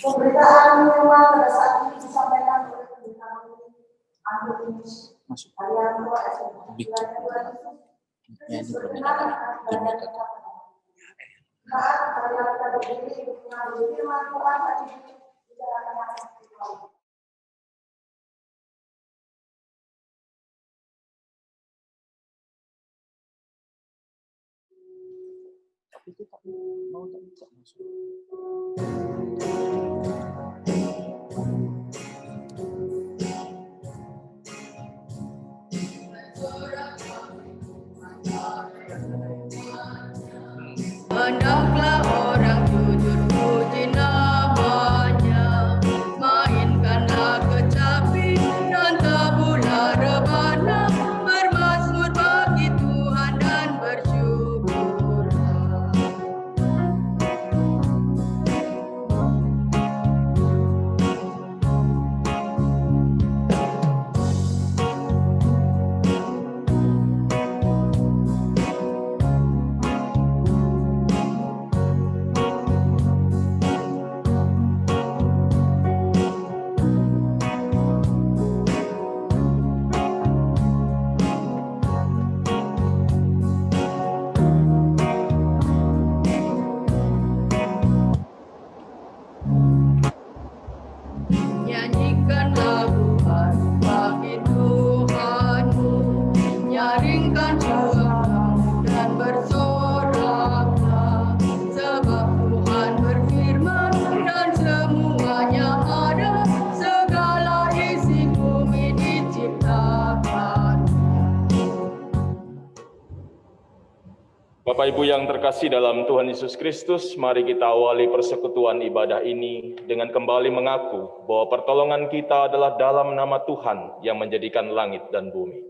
Pemberitaan memang pada saat ini disampaikan oleh pemberitaan Masuk. harian tua Ya, ini permintaan. Saat kalian kita berdiri mengambil firman Tuhan tadi di dalam tapi kita mau tak bisa masuk. Hendaklah orang jujur puji namanya, mainkanlah kecapi dan tabula rebana, bermazmur bagi Tuhan dan bersyukurlah. Nyanyikan lagu baru bagi Tuhanmu, nyaringkan suaramu dan bersoraklah, sebab Tuhan berfirman dan semuanya ada, segala isi bumi diciptakan. Bapak Ibu yang terkasih dalam Tuhan Yesus Kristus, mari kita awali persekutuan ibadah ini dengan kembali mengaku bahwa pertolongan kita adalah dalam nama Tuhan yang menjadikan langit dan bumi.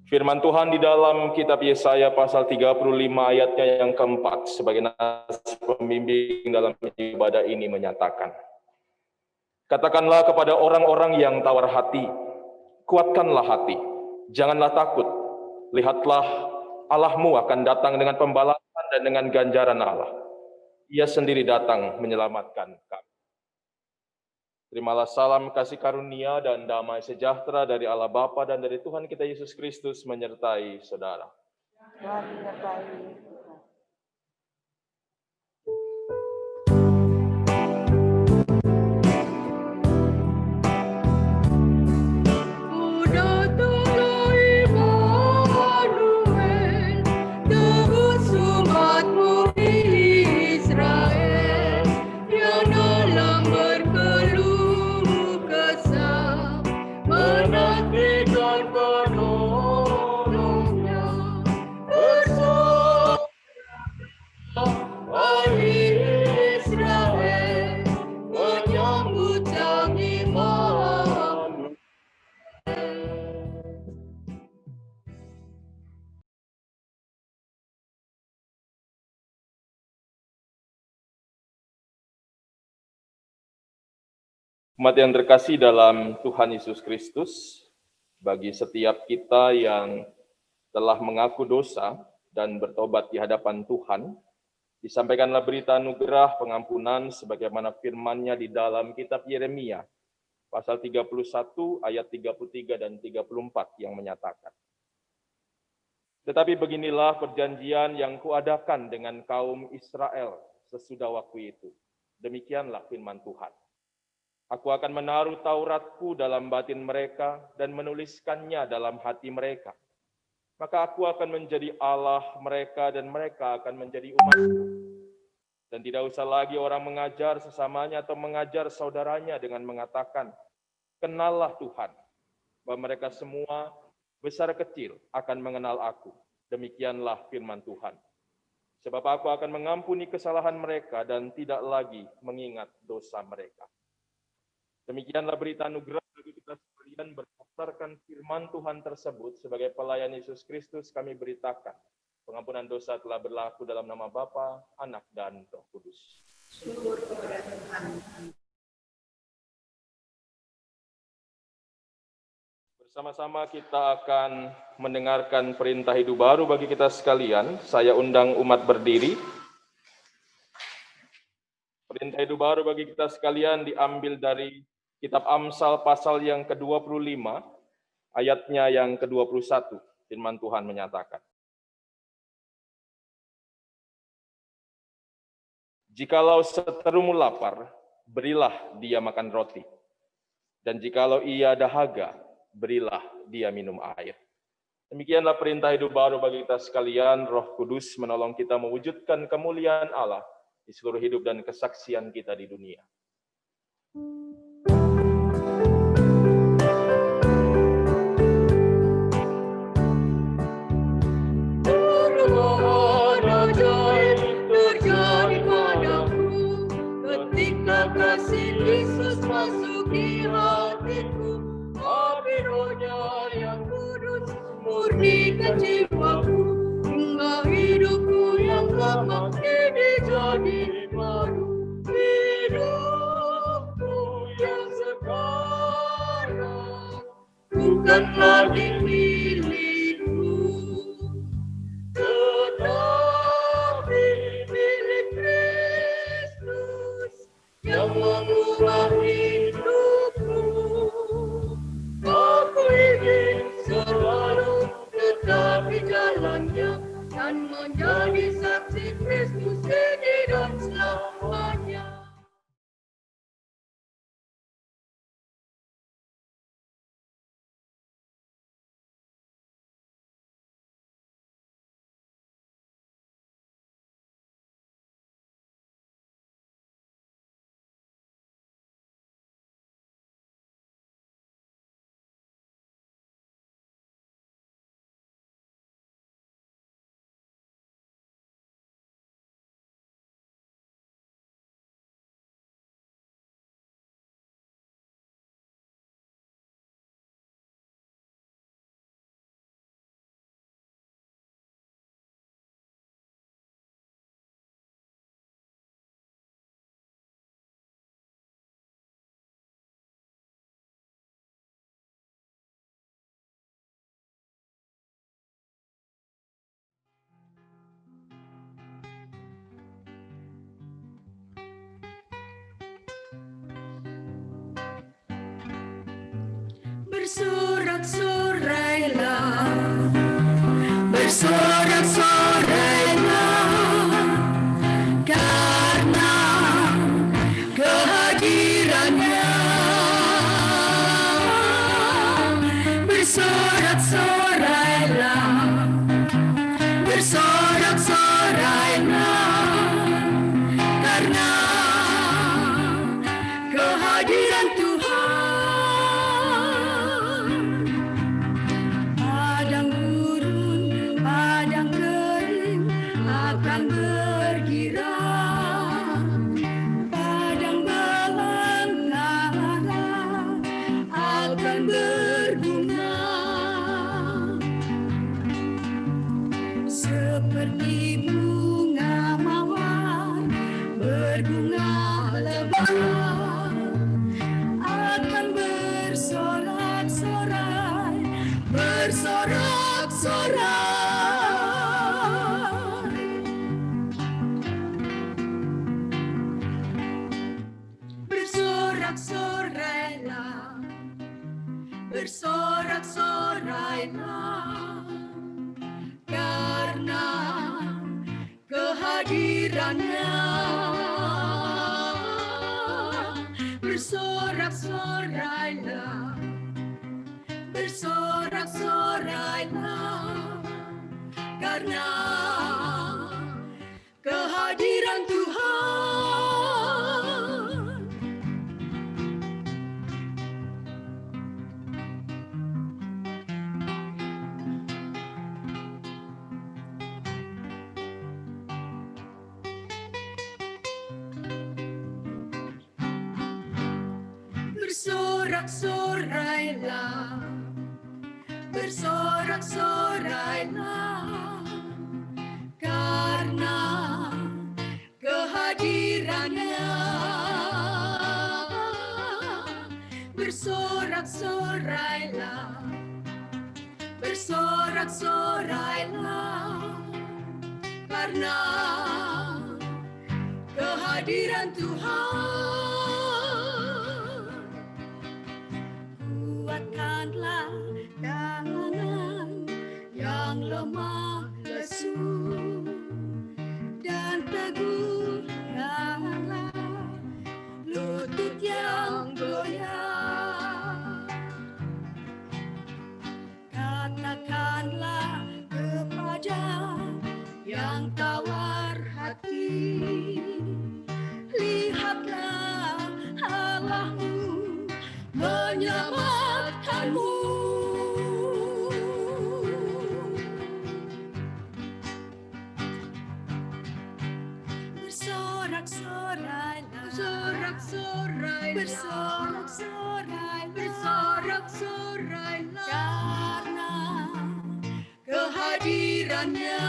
Firman Tuhan di dalam kitab Yesaya pasal 35 ayatnya yang keempat sebagai nasihat pembimbing dalam ibadah ini menyatakan, katakanlah kepada orang-orang yang tawar hati, kuatkanlah hati, janganlah takut. Lihatlah, Allahmu akan datang dengan pembalasan dan dengan ganjaran Allah. Ia sendiri datang menyelamatkan kamu. Terimalah salam kasih karunia dan damai sejahtera dari Allah Bapa dan dari Tuhan kita Yesus Kristus menyertai saudara. Tuhan menyertai. Umat yang terkasih dalam Tuhan Yesus Kristus, bagi setiap kita yang telah mengaku dosa dan bertobat di hadapan Tuhan, disampaikanlah berita anugerah pengampunan sebagaimana firman-Nya di dalam kitab Yeremia, pasal 31 ayat 33 dan 34 yang menyatakan, tetapi beginilah perjanjian yang kuadakan dengan kaum Israel sesudah waktu itu. Demikianlah firman Tuhan. Aku akan menaruh Tauratku dalam batin mereka dan menuliskannya dalam hati mereka. Maka aku akan menjadi Allah mereka dan mereka akan menjadi umatku. Dan tidak usah lagi orang mengajar sesamanya atau mengajar saudaranya dengan mengatakan, kenallah Tuhan, bahwa mereka semua besar kecil akan mengenal aku. Demikianlah firman Tuhan. Sebab aku akan mengampuni kesalahan mereka dan tidak lagi mengingat dosa mereka. Demikianlah berita anugerah bagi kita sekalian berdasarkan firman Tuhan tersebut. Sebagai pelayan Yesus Kristus kami beritakan, pengampunan dosa telah berlaku dalam nama Bapa, Anak, dan Roh Kudus. Syukur kepada Tuhan. Bersama-sama kita akan mendengarkan perintah hidup baru bagi kita sekalian. Saya undang umat berdiri. Perintah hidup baru bagi kita sekalian diambil dari Kitab Amsal pasal yang ke-25, ayatnya yang ke-21. Firman Tuhan menyatakan, "Jikalau seterumu lapar, berilah dia makan roti. Dan jikalau ia dahaga, berilah dia minum air." Demikianlah perintah hidup baru bagi kita sekalian. Roh Kudus menolong kita mewujudkan kemuliaan Allah di seluruh hidup dan kesaksian kita di dunia. Perubahan ajaib terjadi padaku ketika kasih Yesus masuk di hatiku. Api Roh-Nya yang kudus murnikan jiwaku, hingga hidupku yang lama kini jadi baru. Hidupku yang sekarang bukan lagi milikku, tetapi milik Kristus yang mengubah hidupku. Aku ingin selalu tetap di jalannya dan menjadi saksi Kristus kini dan selamanya. Bersorak-sorailah, bersorak-sorailah, karena kehadirannya. Bersorak-sorailah, bersorak-sorailah, karena kehadiran Tuhan. Padang gurun, padang kering akan bergirang, padang belantara akan berbunga, seperti bunga mawar berbunga lebat, akan bersorak-sorai, bersorak-sorai. Bersorak-sorailah, bersorak-sorailah, karena kehadirannya. Bersorak-sorailah, bersorak-sorailah, karena kehadiran Tuhan. Bersorak-sorailah, bersorak-sorailah, karena kehadirannya. Bersorak-sorailah, bersorak-sorailah karena kehadiran Tuhan. Kuatkanlah tangan yang lemah lesu dan teguhkanlah lutut yang goyah. Katakanlah kepada yang tawar hati, lihatlah Allahmu menyelamatkanmu. Bersorak-sorailah, bersorak-sorailah, bersorak-sorailah karena kehadirannya.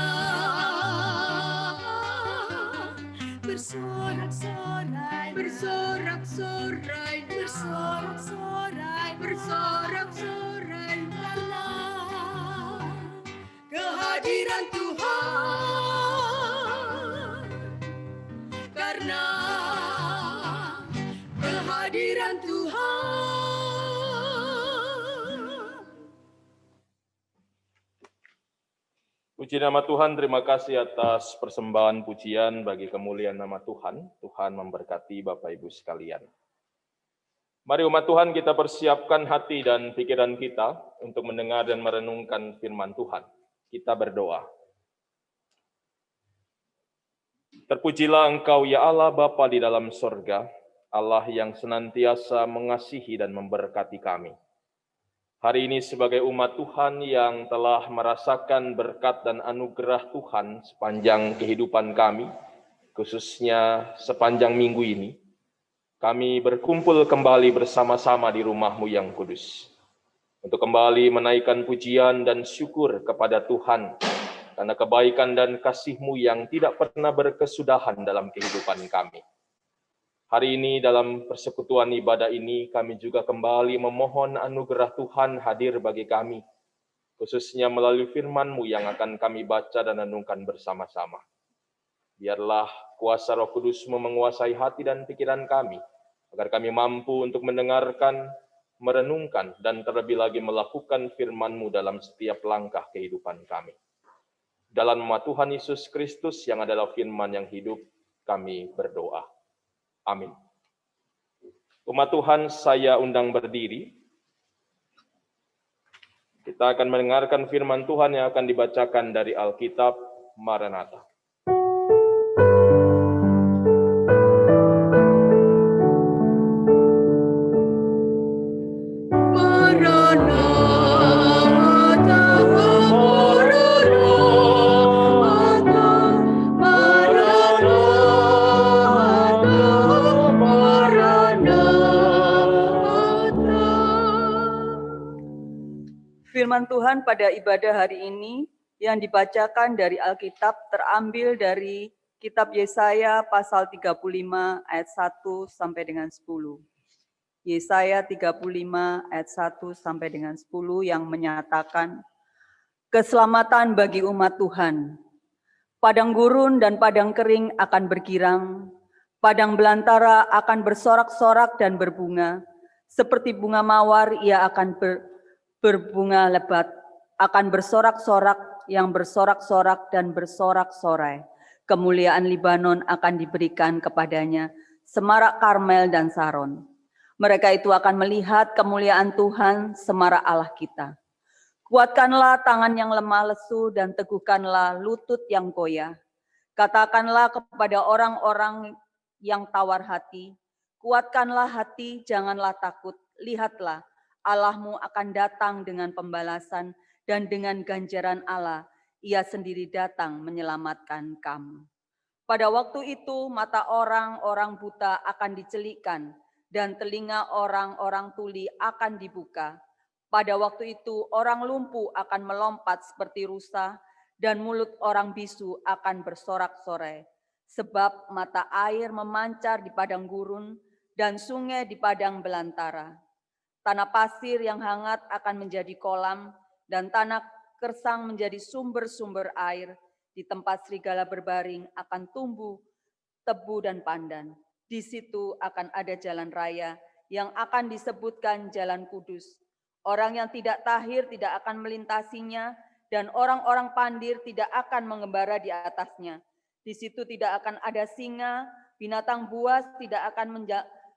Bersorak-sorailah, bersorak-sorailah, bersorak-sorailah, bersorak-sorailah karena kehadiran Tuhan. Karena kehadiran Tuhan. Puji nama Tuhan, terima kasih atas persembahan pujian bagi kemuliaan nama Tuhan. Tuhan memberkati Bapak Ibu sekalian. Mari umat Tuhan kita persiapkan hati dan pikiran kita untuk mendengar dan merenungkan firman Tuhan. Kita berdoa. Terpujilah Engkau ya Allah Bapa di dalam sorga, Allah yang senantiasa mengasihi dan memberkati kami. Hari ini sebagai umat Tuhan yang telah merasakan berkat dan anugerah Tuhan sepanjang kehidupan kami, khususnya sepanjang minggu ini, kami berkumpul kembali bersama-sama di rumah-Mu yang kudus, untuk kembali menaikkan pujian dan syukur kepada Tuhan, karena kebaikan dan kasih-Mu yang tidak pernah berkesudahan dalam kehidupan kami. Hari ini dalam persekutuan ibadah ini, kami juga kembali memohon anugerah Tuhan hadir bagi kami, khususnya melalui firman-Mu yang akan kami baca dan renungkan bersama-sama. Biarlah kuasa Roh Kudus-Mu menguasai hati dan pikiran kami, agar kami mampu untuk mendengarkan, merenungkan, dan terlebih lagi melakukan firman-Mu dalam setiap langkah kehidupan kami. Dalam nama Tuhan Yesus Kristus yang adalah firman yang hidup, kami berdoa. Amin. Umat Tuhan, saya undang berdiri. Kita akan mendengarkan firman Tuhan yang akan dibacakan dari Alkitab Maranatha. Firman Tuhan pada ibadah hari ini yang dibacakan dari Alkitab terambil dari kitab Yesaya pasal 35 ayat 1 sampai dengan 10. Yesaya 35 ayat 1 sampai dengan 10 yang menyatakan, keselamatan bagi umat Tuhan. Padang gurun dan padang kering akan bergirang, padang belantara akan bersorak-sorak dan berbunga, seperti bunga mawar ia akan berbunga lebat, akan bersorak-sorak yang bersorak-sorak dan bersorak-sorai. Kemuliaan Libanon akan diberikan kepadanya, semarak Karmel dan Saron. Mereka itu akan melihat kemuliaan Tuhan, semarak Allah kita. Kuatkanlah tangan yang lemah lesu dan teguhkanlah lutut yang goyah. Katakanlah kepada orang-orang yang tawar hati, kuatkanlah hati, janganlah takut. Lihatlah, Allahmu akan datang dengan pembalasan dan dengan ganjaran Allah, ia sendiri datang menyelamatkan kamu. Pada waktu itu mata orang-orang buta akan dicelikkan dan telinga orang-orang tuli akan dibuka. Pada waktu itu orang lumpuh akan melompat seperti rusa dan mulut orang bisu akan bersorak-sorai. Sebab mata air memancar di padang gurun dan sungai di padang belantara. Tanah pasir yang hangat akan menjadi kolam dan tanah gersang menjadi sumber-sumber air. Di tempat serigala berbaring akan tumbuh tebu dan pandan. Di situ akan ada jalan raya yang akan disebutkan Jalan Kudus. Orang yang tidak tahir tidak akan melintasinya, dan orang-orang pandir tidak akan mengembara di atasnya. Di situ tidak akan ada singa, binatang buas tidak akan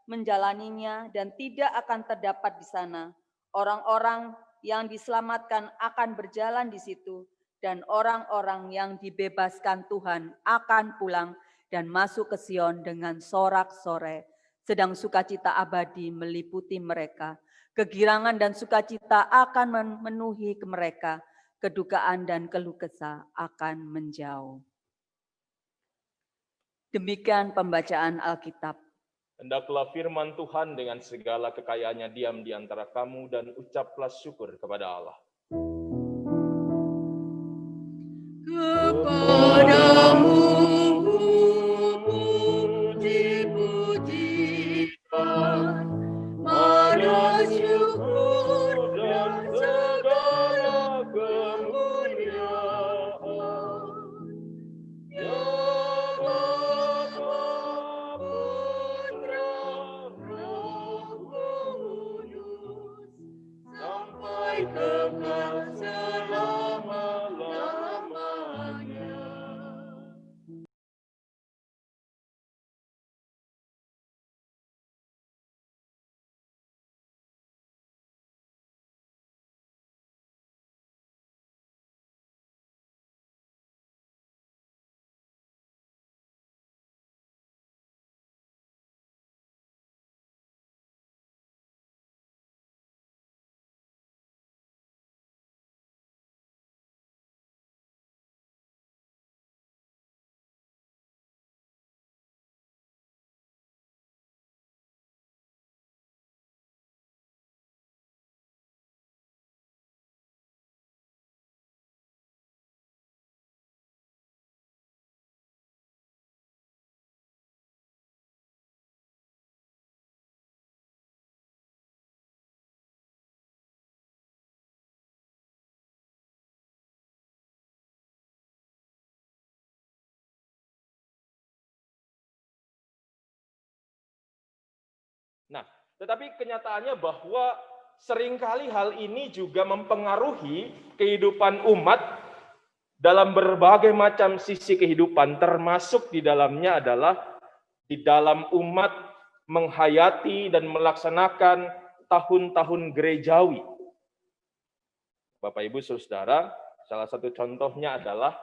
menjalaninya, dan tidak akan terdapat di sana. Orang-orang yang diselamatkan akan berjalan di situ, dan orang-orang yang dibebaskan Tuhan akan pulang dan masuk ke Sion dengan sorak-sorai, sedang sukacita abadi meliputi mereka. Kegirangan dan sukacita akan memenuhi mereka, kedukaan dan keluh kesah akan menjauh. Demikian pembacaan Alkitab. Hendaklah firman Tuhan dengan segala kekayaannya diam di antara kamu dan ucaplah syukur kepada Allah. Kepadamu puji-pujian, mana syukur dan segala kemuliaan. Ya Bapa, Putra, Roh Kudus, sampai kekal selama-lamanya. Nah, tetapi kenyataannya bahwa seringkali hal ini juga mempengaruhi kehidupan umat dalam berbagai macam sisi kehidupan, termasuk di dalamnya adalah di dalam umat menghayati dan melaksanakan tahun-tahun gerejawi. Bapak Ibu Saudara, salah satu contohnya adalah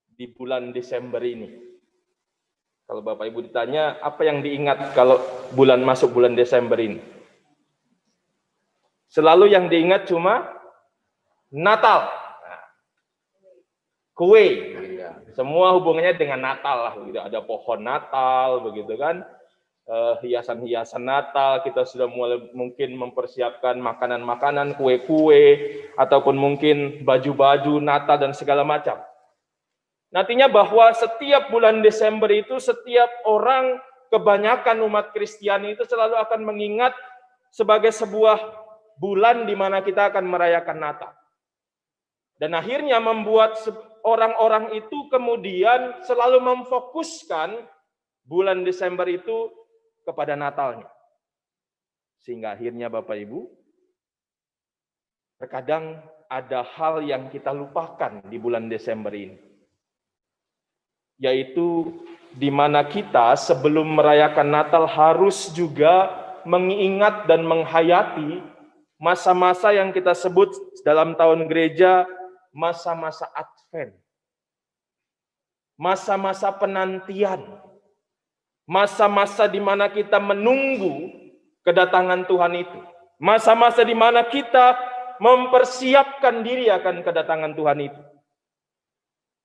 di bulan Desember ini. Kalau Bapak Ibu ditanya, apa yang diingat kalau masuk bulan Desember ini? Selalu yang diingat cuma Natal. Nah, kue. Semua hubungannya dengan Natal lah. Ada pohon Natal, begitu kan. Hiasan-hiasan Natal, kita sudah mulai mungkin mempersiapkan makanan-makanan, kue-kue, ataupun mungkin baju-baju Natal dan segala macam. Nantinya bahwa setiap bulan Desember itu setiap orang, kebanyakan umat Kristiani itu selalu akan mengingat sebagai sebuah bulan di mana kita akan merayakan Natal. Dan akhirnya membuat orang-orang itu kemudian selalu memfokuskan bulan Desember itu kepada Natalnya. Sehingga akhirnya Bapak Ibu, terkadang ada hal yang kita lupakan di bulan Desember ini. Yaitu di mana kita sebelum merayakan Natal harus juga mengingat dan menghayati masa-masa yang kita sebut dalam tahun gereja masa-masa Advent. Masa-masa penantian. Masa-masa di mana kita menunggu kedatangan Tuhan itu. Masa-masa di mana kita mempersiapkan diri akan kedatangan Tuhan itu.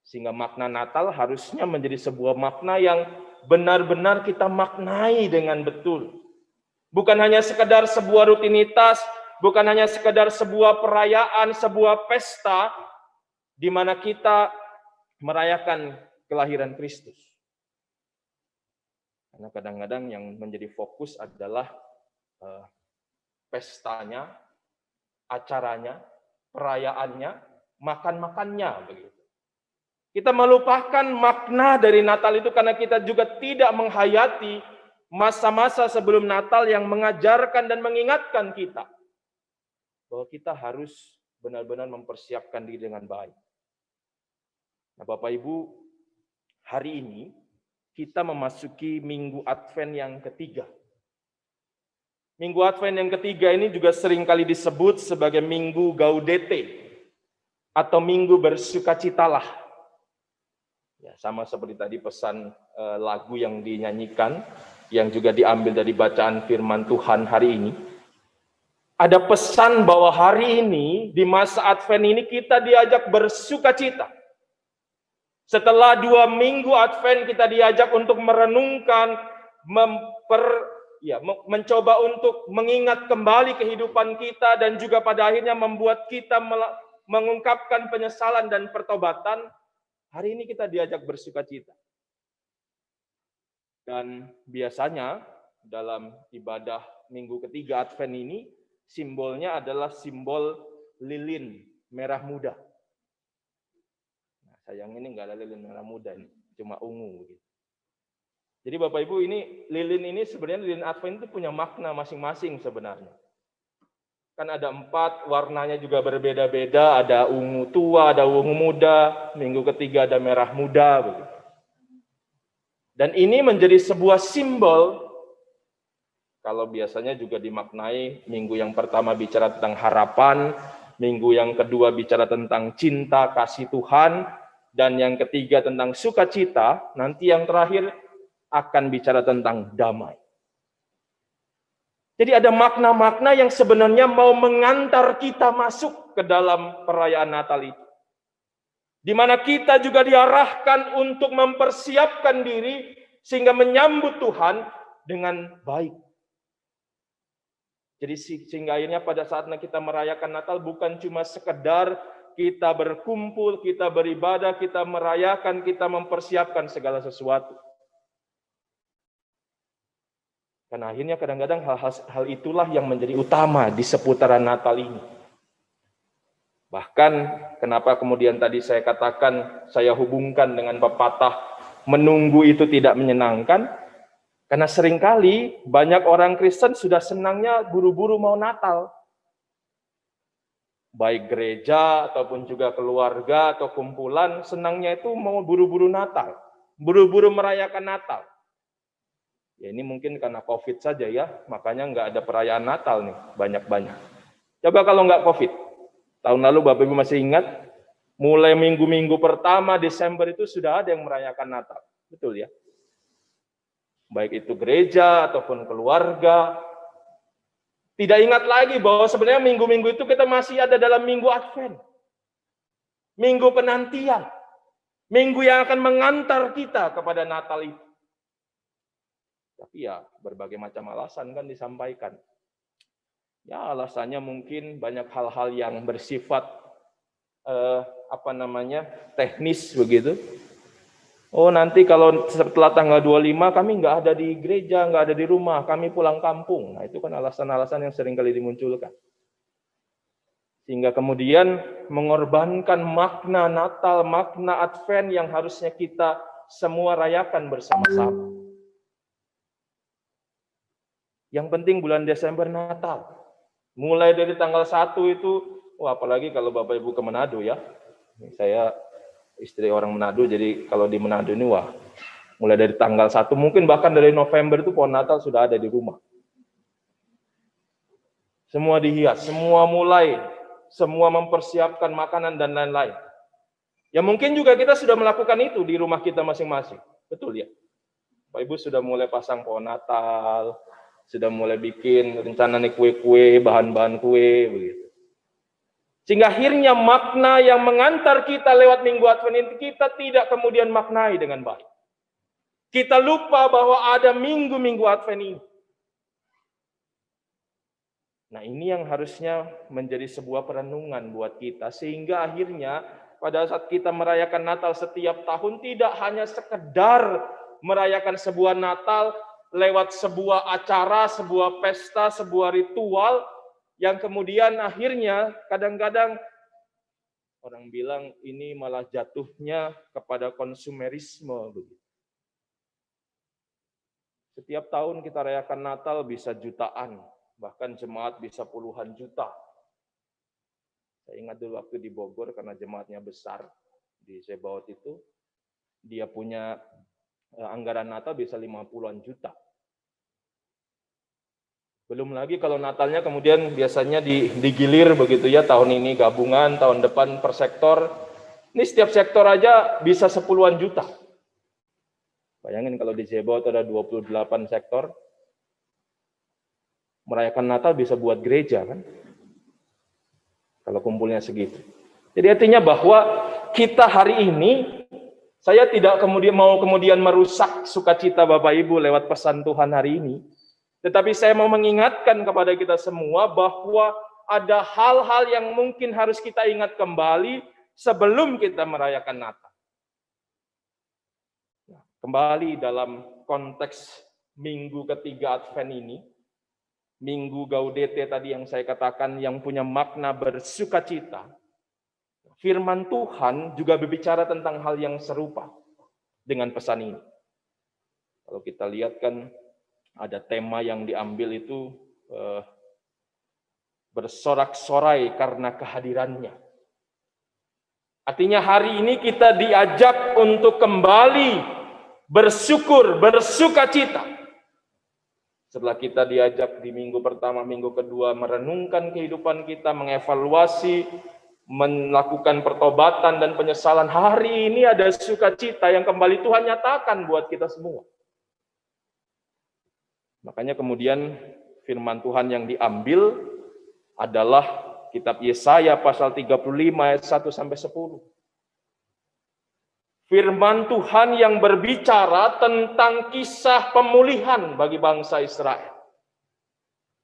Sehingga makna Natal harusnya menjadi sebuah makna yang benar-benar kita maknai dengan betul. Bukan hanya sekedar sebuah rutinitas, bukan hanya sekedar sebuah perayaan, sebuah pesta, di mana kita merayakan kelahiran Kristus. Karena kadang-kadang yang menjadi fokus adalah pestanya, acaranya, perayaannya, makan-makannya begitu. Kita melupakan makna dari Natal itu karena kita juga tidak menghayati masa-masa sebelum Natal yang mengajarkan dan mengingatkan kita bahwa kita harus benar-benar mempersiapkan diri dengan baik. Nah, Bapak Ibu, hari ini kita memasuki Minggu Advent yang ketiga. Minggu Advent yang ketiga ini juga seringkali disebut sebagai Minggu Gaudete atau Minggu bersukacitalah. Ya, sama seperti tadi pesan lagu yang dinyanyikan, yang juga diambil dari bacaan firman Tuhan hari ini. Ada pesan bahwa hari ini, di masa Advent ini, kita diajak bersukacita. Setelah 2 minggu Advent, kita diajak untuk merenungkan, mencoba untuk mengingat kembali kehidupan kita, dan juga pada akhirnya membuat kita mengungkapkan penyesalan dan pertobatan. Hari ini kita diajak bersukacita. Dan biasanya dalam ibadah minggu ketiga Advent ini, simbolnya adalah simbol lilin merah muda. Nah, sayang ini nggak ada lilin merah muda, ini cuma ungu. Gitu. Jadi Bapak Ibu, ini lilin ini sebenarnya lilin Advent itu punya makna masing-masing sebenarnya. Kan ada 4, warnanya juga berbeda-beda, ada ungu tua, ada ungu muda, minggu ketiga ada merah muda. Begitu. Dan ini menjadi sebuah simbol, kalau biasanya juga dimaknai, minggu yang pertama bicara tentang harapan, minggu yang kedua bicara tentang cinta, kasih Tuhan, dan yang ketiga tentang sukacita, nanti yang terakhir akan bicara tentang damai. Jadi ada makna-makna yang sebenarnya mau mengantar kita masuk ke dalam perayaan Natal itu. Di mana kita juga diarahkan untuk mempersiapkan diri sehingga menyambut Tuhan dengan baik. Jadi sehingga akhirnya pada saatnya kita merayakan Natal bukan cuma sekedar kita berkumpul, kita beribadah, kita merayakan, kita mempersiapkan segala sesuatu. Karena akhirnya kadang-kadang hal itulah yang menjadi utama di seputaran Natal ini. Bahkan kenapa kemudian tadi saya katakan, saya hubungkan dengan pepatah menunggu itu tidak menyenangkan, karena seringkali banyak orang Kristen sudah senangnya buru-buru mau Natal. Baik gereja ataupun juga keluarga atau kumpulan, senangnya itu mau buru-buru Natal, buru-buru merayakan Natal. Ya ini mungkin karena COVID saja ya, makanya nggak ada perayaan Natal nih, banyak-banyak. Coba kalau nggak COVID, tahun lalu Bapak Ibu masih ingat, mulai minggu-minggu pertama Desember itu sudah ada yang merayakan Natal, betul ya? Baik itu gereja ataupun keluarga. Tidak ingat lagi bahwa sebenarnya minggu-minggu itu kita masih ada dalam minggu Advent. Minggu penantian. Minggu yang akan mengantar kita kepada Natal itu. Tapi ya berbagai macam alasan kan disampaikan. Ya alasannya mungkin banyak hal-hal yang bersifat teknis begitu. Oh nanti kalau setelah tanggal 25 kami nggak ada di gereja, nggak ada di rumah, kami pulang kampung. Nah itu kan alasan-alasan yang sering kali dimunculkan. Sehingga kemudian mengorbankan makna Natal, makna Advent yang harusnya kita semua rayakan bersama-sama. Yang penting bulan Desember Natal. Mulai dari tanggal 1 itu, apalagi kalau Bapak Ibu ke Manado ya. Saya istri orang Manado, jadi kalau di Manado ini mulai dari tanggal 1, mungkin bahkan dari November itu pohon Natal sudah ada di rumah. Semua dihias, semua mempersiapkan makanan dan lain-lain. Ya mungkin juga kita sudah melakukan itu di rumah kita masing-masing. Betul ya? Bapak Ibu sudah mulai pasang pohon Natal, sudah mulai bikin rencana nih kue-kue, bahan-bahan kue, begitu. Sehingga akhirnya makna yang mengantar kita lewat Minggu Advent ini kita tidak kemudian maknai dengan baik. Kita lupa bahwa ada minggu-minggu Advent ini. Nah ini yang harusnya menjadi sebuah perenungan buat kita. Sehingga akhirnya pada saat kita merayakan Natal setiap tahun tidak hanya sekedar merayakan sebuah Natal lewat sebuah acara, sebuah pesta, sebuah ritual yang kemudian akhirnya kadang-kadang Orang bilang ini malah jatuhnya kepada konsumerisme. Setiap tahun kita rayakan Natal bisa jutaan, bahkan jemaat bisa puluhan juta. Saya ingat dulu waktu di Bogor, karena jemaatnya besar, di Zebaot itu, dia punya anggaran Natal bisa 50-an juta. Belum lagi kalau Natalnya kemudian biasanya digilir begitu ya, tahun ini gabungan, tahun depan per sektor. Ini setiap sektor aja bisa 10-an juta. Bayangin kalau di Zebaot ada 28 sektor, merayakan Natal bisa buat gereja kan? Kalau kumpulnya segitu. Jadi artinya bahwa kita hari ini, saya tidak mau kemudian merusak sukacita Bapak Ibu lewat pesan Tuhan hari ini. Tetapi saya mau mengingatkan kepada kita semua bahwa ada hal-hal yang mungkin harus kita ingat kembali sebelum kita merayakan Natal. Nah, kembali dalam konteks minggu ketiga Advent ini, Minggu Gaudete tadi yang saya katakan yang punya makna bersukacita. Firman Tuhan juga berbicara tentang hal yang serupa dengan pesan ini. Kalau kita lihat kan ada tema yang diambil itu bersorak-sorai karena kehadirannya. Artinya hari ini kita diajak untuk kembali bersyukur, bersukacita. Setelah kita diajak di minggu pertama, minggu kedua merenungkan kehidupan kita, mengevaluasi, melakukan pertobatan dan penyesalan. Hari ini ada sukacita yang kembali Tuhan nyatakan buat kita semua. Makanya kemudian firman Tuhan yang diambil adalah kitab Yesaya pasal 35 ayat 1 sampai 10. Firman Tuhan yang berbicara tentang kisah pemulihan bagi bangsa Israel.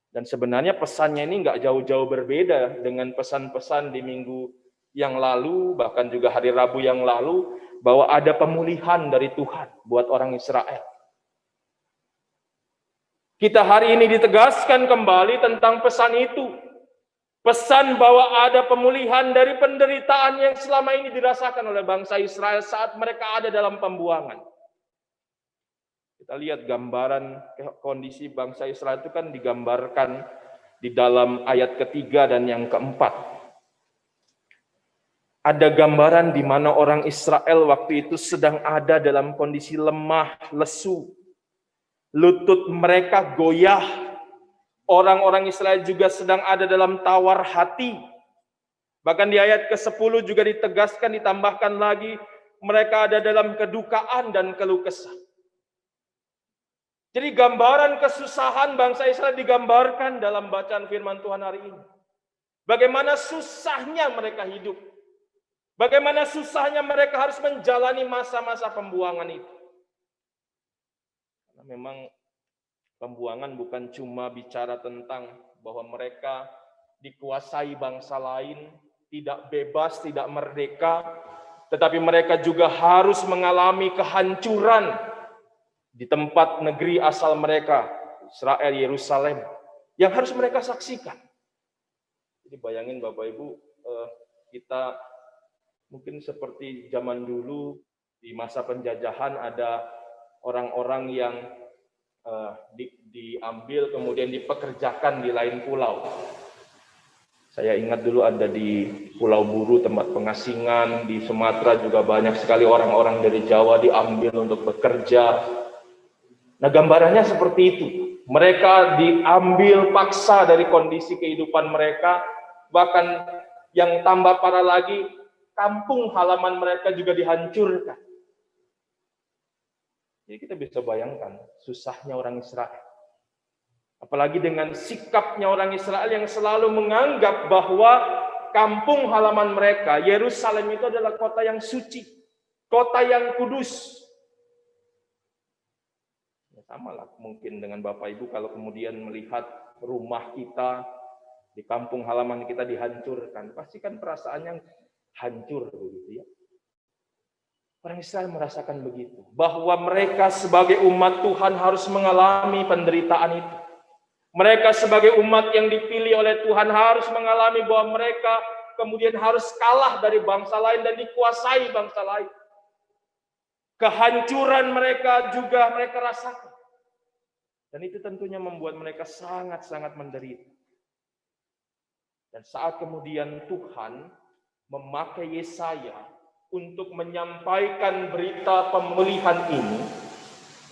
Dan sebenarnya pesannya ini nggak jauh-jauh berbeda dengan pesan-pesan di minggu yang lalu, bahkan juga hari Rabu yang lalu, bahwa ada pemulihan dari Tuhan buat orang Israel. Kita hari ini ditegaskan kembali tentang pesan itu. Pesan bahwa ada pemulihan dari penderitaan yang selama ini dirasakan oleh bangsa Israel saat mereka ada dalam pembuangan. Kita lihat gambaran kondisi bangsa Israel itu kan digambarkan di dalam ayat ketiga dan yang keempat. Ada gambaran di mana orang Israel waktu itu sedang ada dalam kondisi lemah, lesu. Lutut mereka goyah. Orang-orang Israel juga sedang ada dalam tawar hati. Bahkan di ayat ke-10 juga ditegaskan, ditambahkan lagi, mereka ada dalam kedukaan dan keluh kesah. Jadi gambaran kesusahan bangsa Israel digambarkan dalam bacaan firman Tuhan hari ini. Bagaimana susahnya mereka hidup. Bagaimana susahnya mereka harus menjalani masa-masa pembuangan itu. Karena memang pembuangan bukan cuma bicara tentang bahwa mereka dikuasai bangsa lain, tidak bebas, tidak merdeka, tetapi mereka juga harus mengalami kehancuran di tempat negeri asal mereka, Israel, Yerusalem, yang harus mereka saksikan. Jadi bayangin Bapak Ibu, kita mungkin seperti zaman dulu di masa penjajahan ada orang-orang yang diambil kemudian dipekerjakan di lain pulau. Saya ingat dulu ada di Pulau Buru tempat pengasingan, di Sumatera juga banyak sekali orang-orang dari Jawa diambil untuk bekerja. Nah, gambarannya seperti itu. Mereka diambil paksa dari kondisi kehidupan mereka, bahkan yang tambah parah lagi, kampung halaman mereka juga dihancurkan. Jadi kita bisa bayangkan susahnya orang Israel. Apalagi dengan sikapnya orang Israel yang selalu menganggap bahwa kampung halaman mereka, Yerusalem itu adalah kota yang suci, kota yang kudus. Ya, sama lah mungkin dengan Bapak Ibu kalau kemudian melihat rumah kita di kampung halaman kita dihancurkan, pasti kan perasaannya hancur begitu ya. Orang Israel merasakan begitu, bahwa mereka sebagai umat Tuhan harus mengalami penderitaan itu. Mereka sebagai umat yang dipilih oleh Tuhan harus mengalami bahwa mereka kemudian harus kalah dari bangsa lain dan dikuasai bangsa lain. Kehancuran mereka juga mereka rasakan. Dan itu tentunya membuat mereka sangat-sangat menderita. Dan saat kemudian Tuhan memakai Yesaya untuk menyampaikan berita pemulihan ini,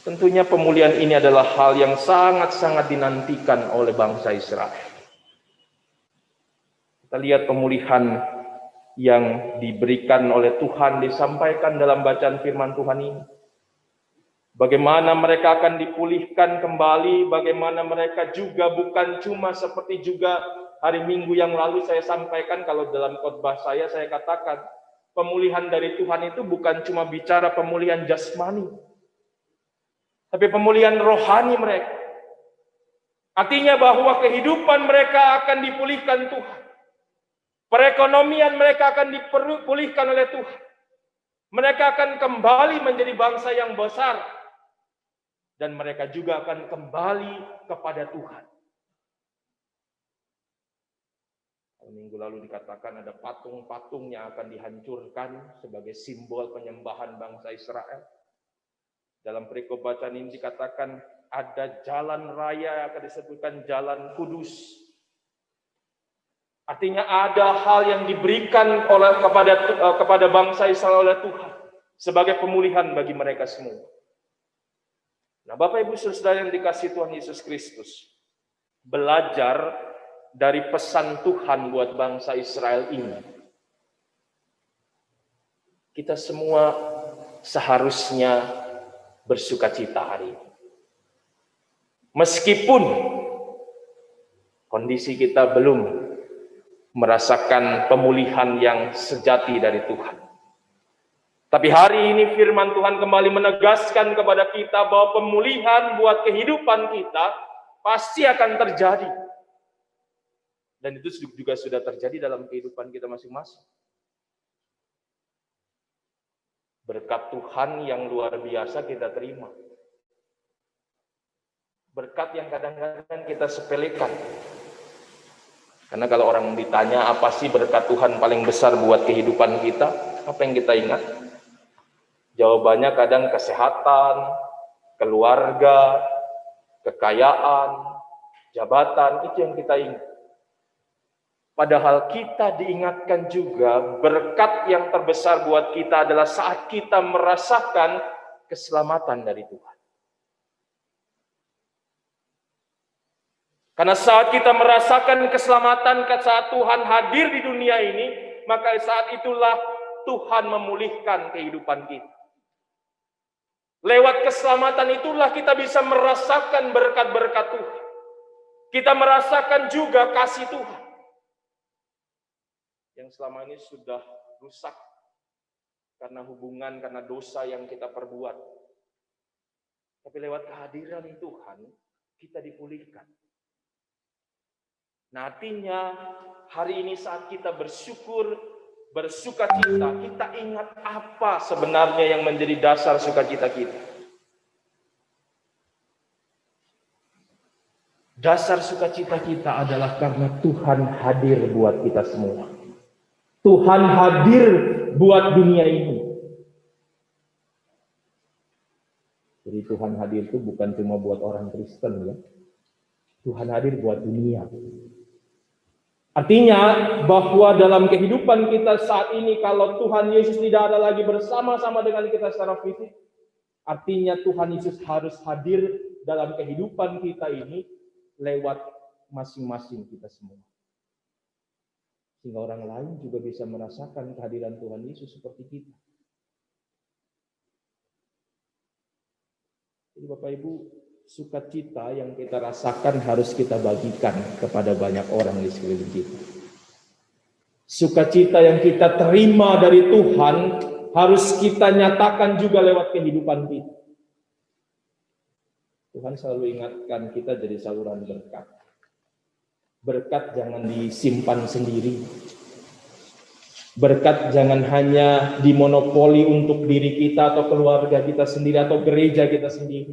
tentunya pemulihan ini adalah hal yang sangat-sangat dinantikan oleh bangsa Israel. Kita lihat pemulihan yang diberikan oleh Tuhan disampaikan dalam bacaan firman Tuhan ini. Bagaimana mereka akan dipulihkan kembali, bagaimana mereka juga bukan cuma seperti juga hari Minggu yang lalu saya sampaikan, kalau dalam khotbah saya katakan, pemulihan dari Tuhan itu bukan cuma bicara pemulihan jasmani, tapi pemulihan rohani mereka. Artinya bahwa kehidupan mereka akan dipulihkan Tuhan. Perekonomian mereka akan dipulihkan oleh Tuhan. Mereka akan kembali menjadi bangsa yang besar. Dan mereka juga akan kembali kepada Tuhan. Minggu lalu dikatakan ada patung-patung yang akan dihancurkan sebagai simbol penyembahan bangsa Israel. Dalam perikop bacaan ini dikatakan ada jalan raya yang akan disebutkan jalan kudus. Artinya ada hal yang diberikan kepada bangsa Israel oleh Tuhan sebagai pemulihan bagi mereka semua. Nah, Bapak Ibu Saudara yang dikasihi Tuhan Yesus Kristus, belajar dari pesan Tuhan buat bangsa Israel ini, kita semua seharusnya bersukacita hari ini. Meskipun kondisi kita belum merasakan pemulihan yang sejati dari Tuhan. Tapi hari ini firman Tuhan kembali menegaskan kepada kita bahwa pemulihan buat kehidupan kita pasti akan terjadi. Dan itu juga sudah terjadi dalam kehidupan kita masing-masing. Berkat Tuhan yang luar biasa kita terima. Berkat yang kadang-kadang kita sepelekan. Karena kalau orang ditanya apa sih berkat Tuhan paling besar buat kehidupan kita, apa yang kita ingat? Jawabannya kadang kesehatan, keluarga, kekayaan, jabatan, itu yang kita ingat. Padahal kita diingatkan juga berkat yang terbesar buat kita adalah saat kita merasakan keselamatan dari Tuhan. Karena saat kita merasakan keselamatan, saat Tuhan hadir di dunia ini, maka saat itulah Tuhan memulihkan kehidupan kita. Lewat keselamatan itulah kita bisa merasakan berkat-berkat Tuhan. Kita merasakan juga kasih Tuhan. Yang selama ini sudah rusak karena hubungan, karena dosa yang kita perbuat. Tapi lewat kehadiran Tuhan, kita dipulihkan. Nah, artinya hari ini saat kita bersyukur, bersukacita, kita ingat apa sebenarnya yang menjadi dasar sukacita kita. Dasar sukacita kita adalah karena Tuhan hadir buat kita semua. Tuhan hadir buat dunia ini. Jadi Tuhan hadir itu bukan cuma buat orang Kristen ya. Tuhan hadir buat dunia. Artinya bahwa dalam kehidupan kita saat ini, kalau Tuhan Yesus tidak ada lagi bersama-sama dengan kita secara fisik, artinya Tuhan Yesus harus hadir dalam kehidupan kita ini lewat masing-masing kita semua. Sehingga orang lain juga bisa merasakan kehadiran Tuhan Yesus seperti kita. Jadi Bapak Ibu, sukacita yang kita rasakan harus kita bagikan kepada banyak orang di sekeliling kita. Sukacita yang kita terima dari Tuhan harus kita nyatakan juga lewat kehidupan kita. Tuhan selalu ingatkan kita jadi saluran berkat. Berkat jangan disimpan sendiri. Berkat jangan hanya dimonopoli untuk diri kita atau keluarga kita sendiri atau gereja kita sendiri.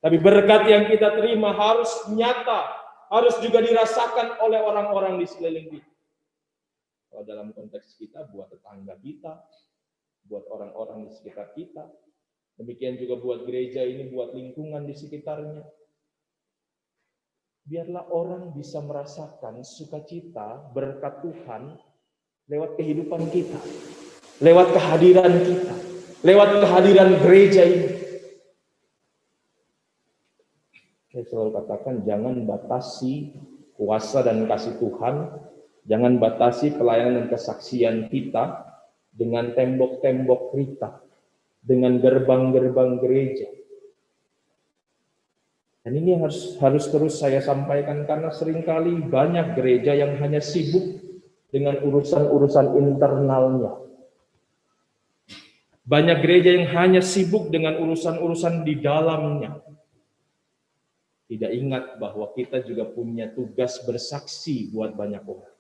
Tapi berkat yang kita terima harus nyata, harus juga dirasakan oleh orang-orang di sekeliling kita. Kalau dalam konteks kita, buat tetangga kita, buat orang-orang di sekitar kita. Demikian juga buat gereja ini, buat lingkungan di sekitarnya. Biarlah orang bisa merasakan sukacita berkat Tuhan lewat kehidupan kita, lewat kehadiran kita, lewat kehadiran gereja ini. Saya selalu katakan, jangan batasi kuasa dan kasih Tuhan, jangan batasi pelayanan dan kesaksian kita dengan tembok-tembok kita, dengan gerbang-gerbang gereja. Dan ini harus terus saya sampaikan, karena seringkali banyak gereja yang hanya sibuk dengan urusan-urusan internalnya. Banyak gereja yang hanya sibuk dengan urusan-urusan di dalamnya. Tidak ingat bahwa kita juga punya tugas bersaksi buat banyak orang.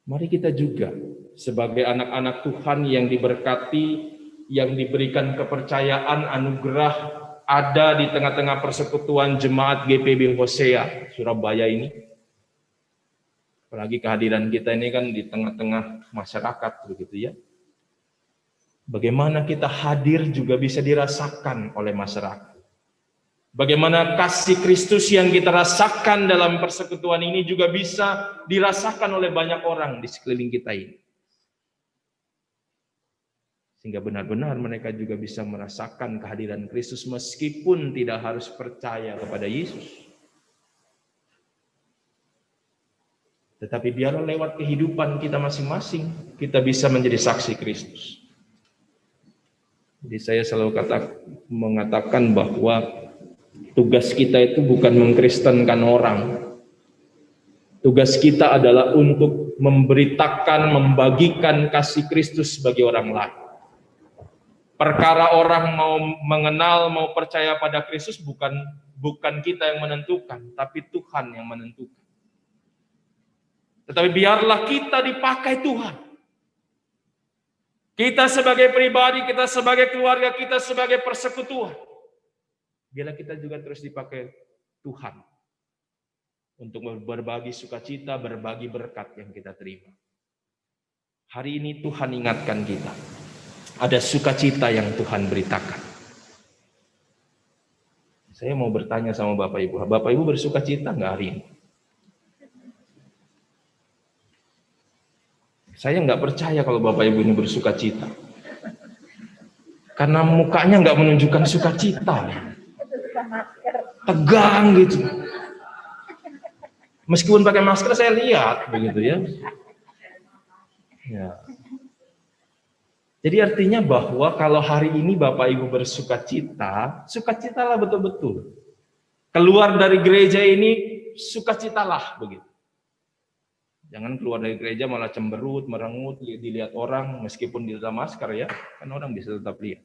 Mari kita juga sebagai anak-anak Tuhan yang diberkati, yang diberikan kepercayaan, anugerah, ada di tengah-tengah persekutuan jemaat GPB Hosea Surabaya ini. Apalagi kehadiran kita ini kan di tengah-tengah masyarakat begitu ya. Bagaimana kita hadir juga bisa dirasakan oleh masyarakat. Bagaimana kasih Kristus yang kita rasakan dalam persekutuan ini juga bisa dirasakan oleh banyak orang di sekeliling kita ini. Sehingga benar-benar mereka juga bisa merasakan kehadiran Kristus meskipun tidak harus percaya kepada Yesus. Tetapi biarlah lewat kehidupan kita masing-masing, kita bisa menjadi saksi Kristus. Jadi saya selalu mengatakan bahwa tugas kita itu bukan mengkristenkan orang. Tugas kita adalah untuk memberitakan, membagikan kasih Kristus bagi orang lain. Perkara orang mau mengenal, mau percaya pada Kristus bukan kita yang menentukan, tapi Tuhan yang menentukan. Tetapi biarlah kita dipakai Tuhan. Kita sebagai pribadi, kita sebagai keluarga, kita sebagai persekutuan. Biarlah kita juga terus dipakai Tuhan untuk berbagi sukacita, berbagi berkat yang kita terima. Hari ini Tuhan ingatkan kita, ada sukacita yang Tuhan beritakan. Saya mau bertanya sama Bapak Ibu bersukacita nggak hari ini? Saya nggak percaya kalau Bapak Ibu ini bersukacita. Karena mukanya nggak menunjukkan sukacita. Tegang gitu. Meskipun pakai masker saya lihat begitu ya. Ya. Jadi artinya bahwa kalau hari ini Bapak Ibu bersukacita, sukacitalah betul-betul. Keluar dari gereja ini sukacitalah begitu. Jangan keluar dari gereja malah cemberut, merengut, dilihat orang meskipun di dalam masker ya, kan orang bisa tetap lihat.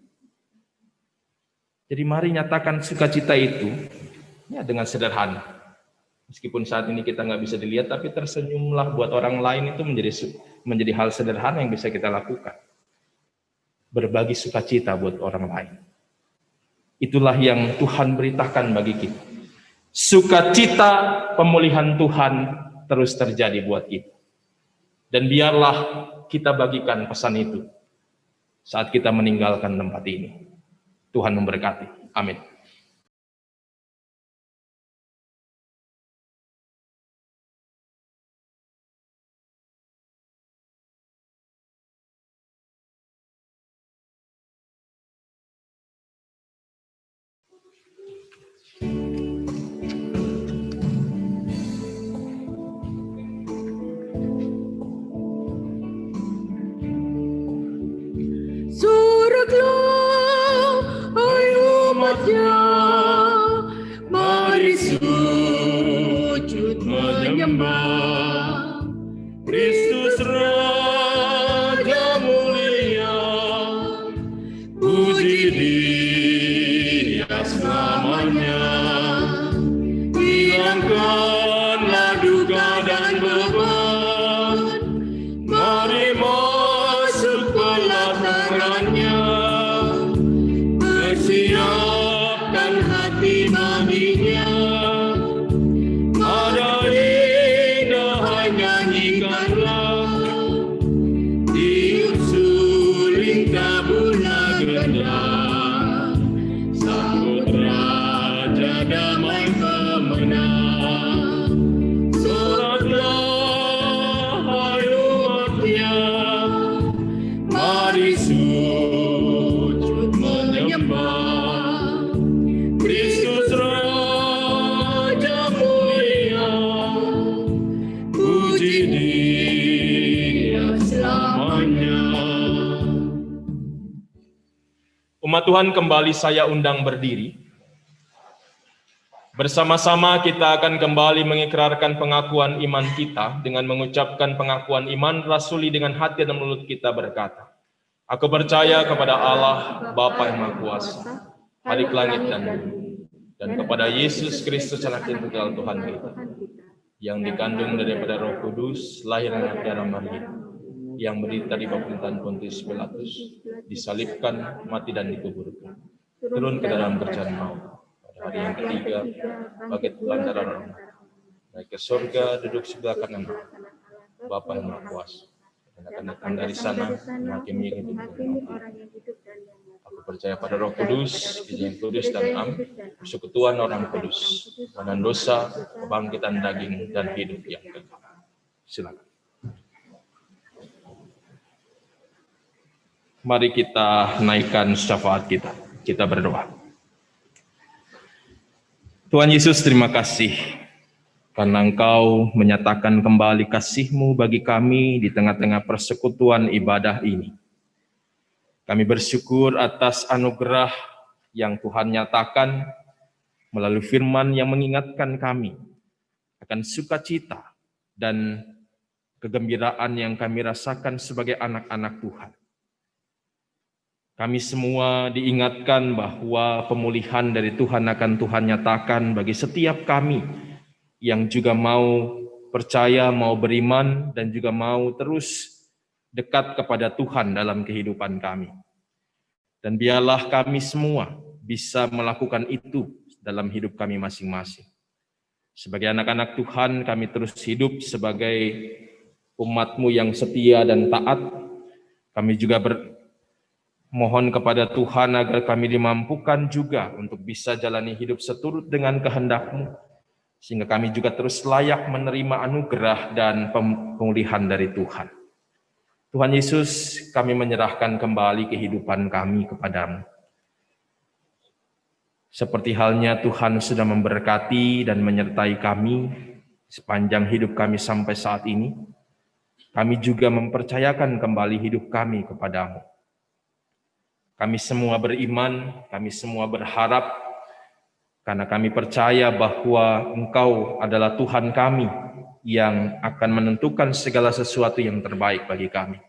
Jadi mari nyatakan sukacita itu ya dengan sederhana. Meskipun saat ini kita nggak bisa dilihat, tapi tersenyumlah buat orang lain itu menjadi hal sederhana yang bisa kita lakukan. Berbagi sukacita buat orang lain. Itulah yang Tuhan beritakan bagi kita. Sukacita pemulihan Tuhan terus terjadi buat kita. Dan biarlah kita bagikan pesan itu saat kita meninggalkan tempat ini. Tuhan memberkati. Amin. Surutlah, hai umatnya, mari sujud menyembah Kristus Raja mulia, puji Dia selamanya. Hilangkanlah duka dan beban, mari masuk ke latarnya, persiapkan hati baginya. Ada damai kemenang. Soraklah hai umatnya, mari sujud menyembah Kristus Raja mulia, puji Dia selamanya. Umat Tuhan, kembali saya undang berdiri. Bersama-sama kita akan kembali mengikrarkan pengakuan iman kita dengan mengucapkan pengakuan iman rasuli dengan hati dan mulut kita berkata, aku percaya kepada Allah, Bapa yang Maha Kuasa, Khalik langit dan bumi, dan kepada Yesus Kristus Anak yang tunggal Tuhan kita, yang dikandung daripada Roh Kudus, lahir dari darah Maria, yang menderita di bawah pemerintahan Pontius Pilatus, disalibkan, mati dan dikuburkan, turun ke dalam kerjaan maut, pada hari yang ketiga, bangkit lantaran roh, naik ke surga, duduk sebelah kanan Bapa yang Maha Kuasa, dan akan datang dari sana menghakimi hidup dan mati. Aku percaya pada Roh Kudus, Gereja yang kudus dan am, persekutuan orang kudus, pengampunan dosa, kebangkitan daging dan hidup yang kekal. Silakan. Mari kita naikkan syafaat kita. Kita berdoa. Tuhan Yesus, terima kasih karena Engkau menyatakan kembali kasih-Mu bagi kami di tengah-tengah persekutuan ibadah ini. Kami bersyukur atas anugerah yang Tuhan nyatakan melalui firman yang mengingatkan kami akan sukacita dan kegembiraan yang kami rasakan sebagai anak-anak Tuhan. Kami semua diingatkan bahwa pemulihan dari Tuhan akan Tuhan nyatakan bagi setiap kami yang juga mau percaya, mau beriman, dan juga mau terus dekat kepada Tuhan dalam kehidupan kami. Dan biarlah kami semua bisa melakukan itu dalam hidup kami masing-masing. Sebagai anak-anak Tuhan, kami terus hidup sebagai umat-Mu yang setia dan taat. Kami juga mohon kepada Tuhan agar kami dimampukan juga untuk bisa jalani hidup seturut dengan kehendak-Mu, sehingga kami juga terus layak menerima anugerah dan pemulihan dari Tuhan. Tuhan Yesus, kami menyerahkan kembali kehidupan kami kepadamu. Seperti halnya Tuhan sudah memberkati dan menyertai kami sepanjang hidup kami sampai saat ini, kami juga mempercayakan kembali hidup kami kepadamu. Kami semua beriman, kami semua berharap, karena kami percaya bahwa Engkau adalah Tuhan kami yang akan menentukan segala sesuatu yang terbaik bagi kami.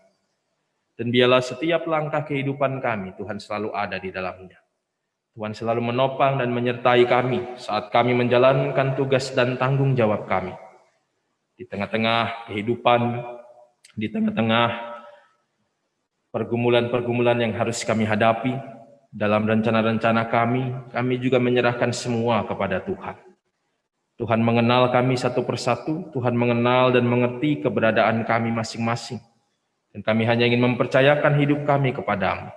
Dan biarlah setiap langkah kehidupan kami, Tuhan selalu ada di dalamnya. Tuhan selalu menopang dan menyertai kami saat kami menjalankan tugas dan tanggung jawab kami. Di tengah-tengah kehidupan, di tengah-tengah pergumulan-pergumulan yang harus kami hadapi, dalam rencana-rencana kami juga menyerahkan semua kepada Tuhan. Tuhan mengenal kami satu persatu, Tuhan mengenal dan mengerti keberadaan kami masing-masing. Dan kami hanya ingin mempercayakan hidup kami kepadamu.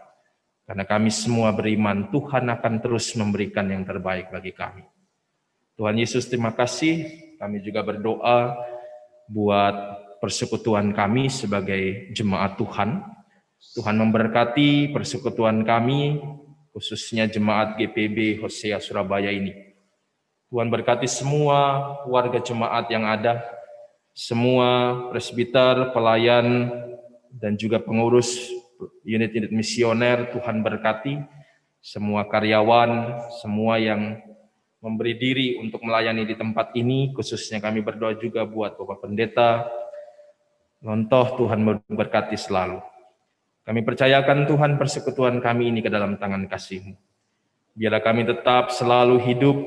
Karena kami semua beriman, Tuhan akan terus memberikan yang terbaik bagi kami. Tuhan Yesus, terima kasih. Kami juga berdoa buat persekutuan kami sebagai jemaat Tuhan. Tuhan memberkati persekutuan kami, khususnya jemaat GPB Hosea Surabaya ini. Tuhan berkati semua warga jemaat yang ada, semua presbiter, pelayan, dan juga pengurus unit-unit misioner. Tuhan berkati semua karyawan, semua yang memberi diri untuk melayani di tempat ini, khususnya kami berdoa juga buat Bapak Pendeta Lontoh. Tuhan memberkati selalu. Kami percayakan Tuhan persekutuan kami ini ke dalam tangan kasih-Mu. Biarlah kami tetap selalu hidup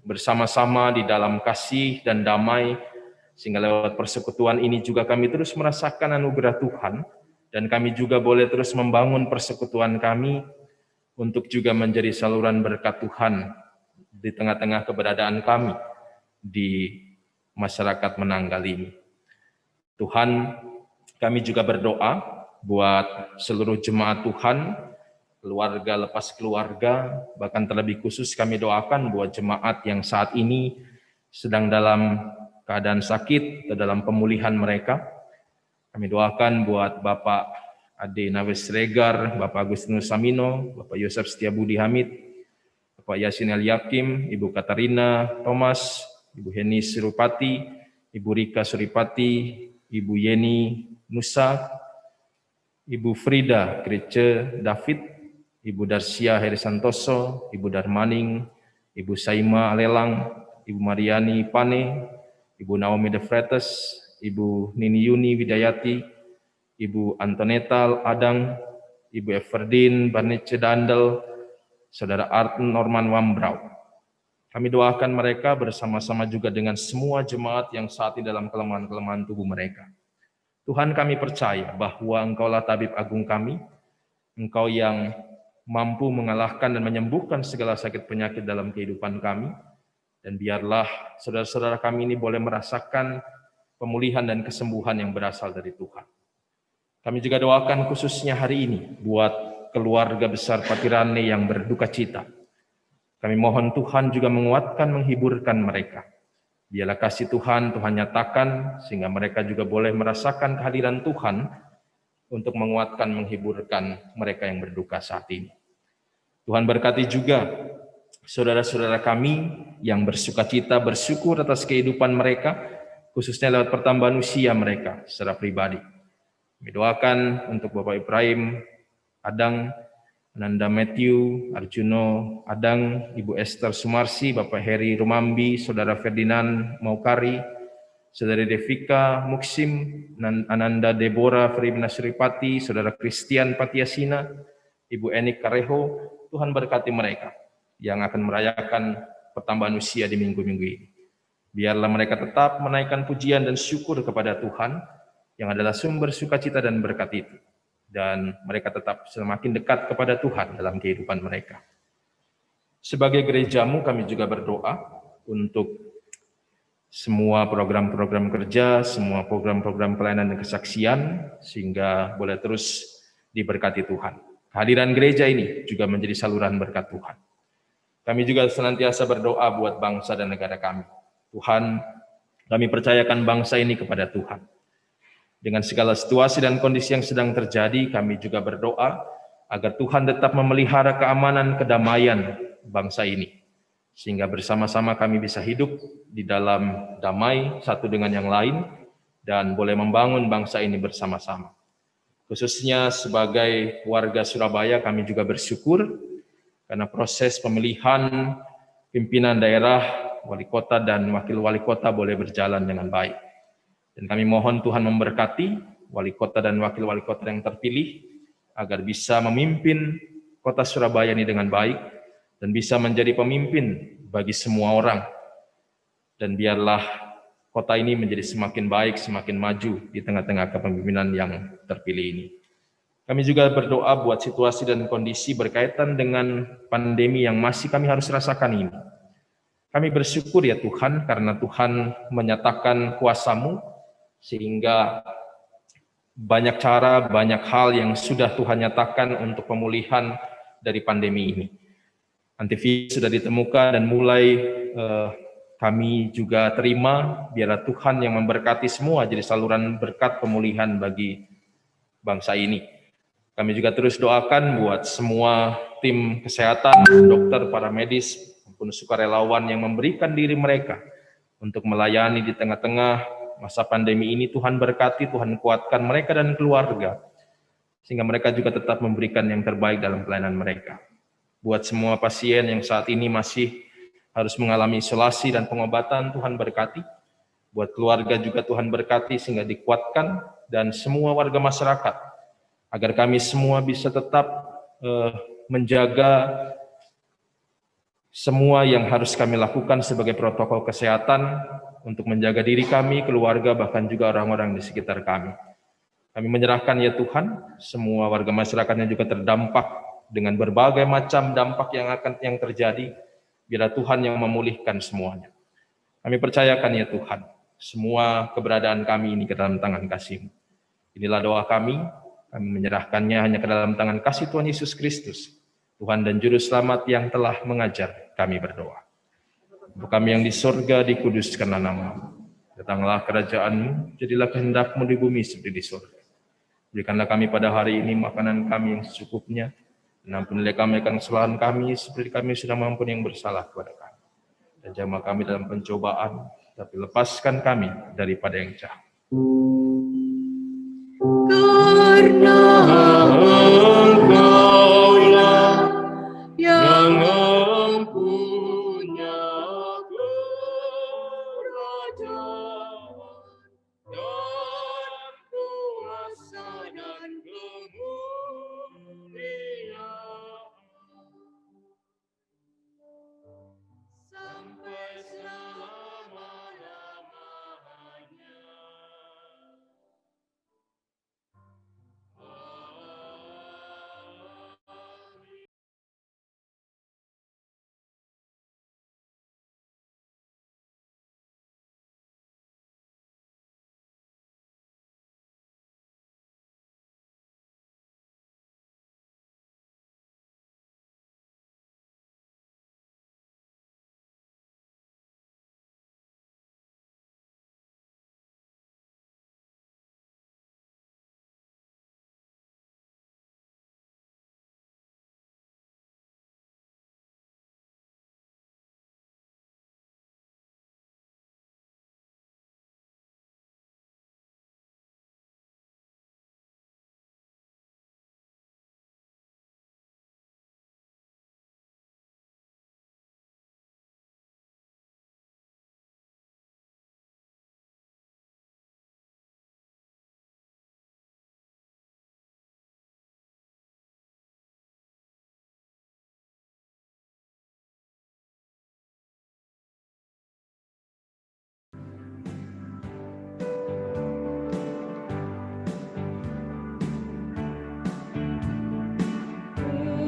bersama-sama di dalam kasih dan damai, sehingga lewat persekutuan ini juga kami terus merasakan anugerah Tuhan, dan kami juga boleh terus membangun persekutuan kami untuk juga menjadi saluran berkat Tuhan di tengah-tengah keberadaan kami di masyarakat Menanggal ini. Tuhan, kami juga berdoa buat seluruh jemaat Tuhan, keluarga lepas keluarga, bahkan terlebih khusus kami doakan buat jemaat yang saat ini sedang dalam keadaan sakit atau dalam pemulihan mereka. Kami doakan buat Bapak Ade Nawes Regar, Bapak Agustinus Samino, Bapak Yosef Setiabudi Hamid, Bapak Yasin El Yakim, Ibu Katarina Thomas, Ibu Heni Suripati, Ibu Rika Suripati, Ibu Yeni Nusa, Ibu Frida Grece David, Ibu Darsia Heri Santoso, Ibu Darmaning, Ibu Saima Alelang, Ibu Mariani Pane, Ibu Naomi De Fretes, Ibu Nini Yuni Widayati, Ibu Antoneta Adang, Ibu Everdin Barnece Dandel, Saudara Art Norman Wambrau. Kami doakan mereka bersama-sama juga dengan semua jemaat yang saat ini dalam kelemahan-kelemahan tubuh mereka. Tuhan, kami percaya bahwa Engkaulah tabib agung kami, Engkau yang mampu mengalahkan dan menyembuhkan segala sakit penyakit dalam kehidupan kami, dan biarlah saudara-saudara kami ini boleh merasakan pemulihan dan kesembuhan yang berasal dari Tuhan. Kami juga doakan khususnya hari ini buat keluarga besar Patirane yang berduka cita. Kami mohon Tuhan juga menguatkan, menghiburkan mereka. Biarlah kasih Tuhan nyatakan sehingga mereka juga boleh merasakan kehadiran Tuhan untuk menguatkan, menghiburkan mereka yang berduka saat ini. Tuhan berkati juga saudara-saudara kami yang bersukacita, bersyukur atas kehidupan mereka, khususnya lewat pertambahan usia mereka secara pribadi. Kami doakan untuk Bapak Ibrahim Adang, Ananda Matthew, Arjuno Adang, Ibu Esther Sumarsi, Bapak Heri Rumambi, Saudara Ferdinand Maukari, Saudari Devika Muksim, Ananda Deborah Fribna Suripati, Saudara Christian Patiasina, Ibu Enik Kareho. Tuhan berkati mereka yang akan merayakan pertambahan usia di minggu-minggu ini. Biarlah mereka tetap menaikkan pujian dan syukur kepada Tuhan yang adalah sumber sukacita dan berkat itu. Dan mereka tetap semakin dekat kepada Tuhan dalam kehidupan mereka. Sebagai gerejamu kami juga berdoa untuk semua program-program kerja, semua program-program pelayanan dan kesaksian, sehingga boleh terus diberkati Tuhan. Kehadiran gereja ini juga menjadi saluran berkat Tuhan. Kami juga senantiasa berdoa buat bangsa dan negara kami. Tuhan, kami percayakan bangsa ini kepada Tuhan. Dengan segala situasi dan kondisi yang sedang terjadi, kami juga berdoa agar Tuhan tetap memelihara keamanan, kedamaian bangsa ini. Sehingga bersama-sama kami bisa hidup di dalam damai satu dengan yang lain dan boleh membangun bangsa ini bersama-sama. Khususnya sebagai warga Surabaya kami juga bersyukur karena proses pemilihan pimpinan daerah, wali kota dan wakil wali kota boleh berjalan dengan baik. Dan kami mohon Tuhan memberkati wali kota dan wakil wali kota yang terpilih agar bisa memimpin kota Surabaya ini dengan baik dan bisa menjadi pemimpin bagi semua orang. Dan biarlah kota ini menjadi semakin baik, semakin maju di tengah-tengah kepemimpinan yang terpilih ini. Kami juga berdoa buat situasi dan kondisi berkaitan dengan pandemi yang masih kami harus rasakan ini. Kami bersyukur ya Tuhan, karena Tuhan menyatakan kuasa-Mu, sehingga banyak cara, banyak hal yang sudah Tuhan nyatakan untuk pemulihan dari pandemi ini. Antivirus sudah ditemukan dan mulai kami juga terima, biarlah Tuhan yang memberkati semua jadi saluran berkat pemulihan bagi bangsa ini. Kami juga terus doakan buat semua tim kesehatan, dokter, para medis, maupun sukarelawan yang memberikan diri mereka untuk melayani di tengah-tengah masa pandemi ini. Tuhan berkati, Tuhan kuatkan mereka dan keluarga, sehingga mereka juga tetap memberikan yang terbaik dalam pelayanan mereka. Buat semua pasien yang saat ini masih harus mengalami isolasi dan pengobatan, Tuhan berkati. Buat keluarga juga Tuhan berkati sehingga dikuatkan, dan semua warga masyarakat, agar kami semua bisa tetap menjaga semua yang harus kami lakukan sebagai protokol kesehatan untuk menjaga diri kami, keluarga, bahkan juga orang-orang di sekitar kami. Kami menyerahkan ya Tuhan, semua warga masyarakatnya juga terdampak dengan berbagai macam dampak yang terjadi, biarlah Tuhan yang memulihkan semuanya. Kami percayakan ya Tuhan, semua keberadaan kami ini ke dalam tangan kasih-Mu. Inilah doa kami Kami menyerahkannya hanya ke dalam tangan kasih Tuhan Yesus Kristus, Tuhan dan Juru Selamat yang telah mengajar kami berdoa. Untuk kami yang di sorga, dikuduskanlah nama-Mu. Datanglah kerajaan-Mu, jadilah kehendak-Mu di bumi seperti di sorga. Berikanlah kami pada hari ini makanan kami yang secukupnya, dan ampunilah kami akan kesalahan kami, seperti kami sudah mengampuni yang bersalah kepada kami. Dan jangan kami dalam pencobaan, tapi lepaskan kami daripada yang jahat. Karena Engkaulah yang mempunyai kerajaan dan kuasa dan kemuliaan sampai selama-lamanya.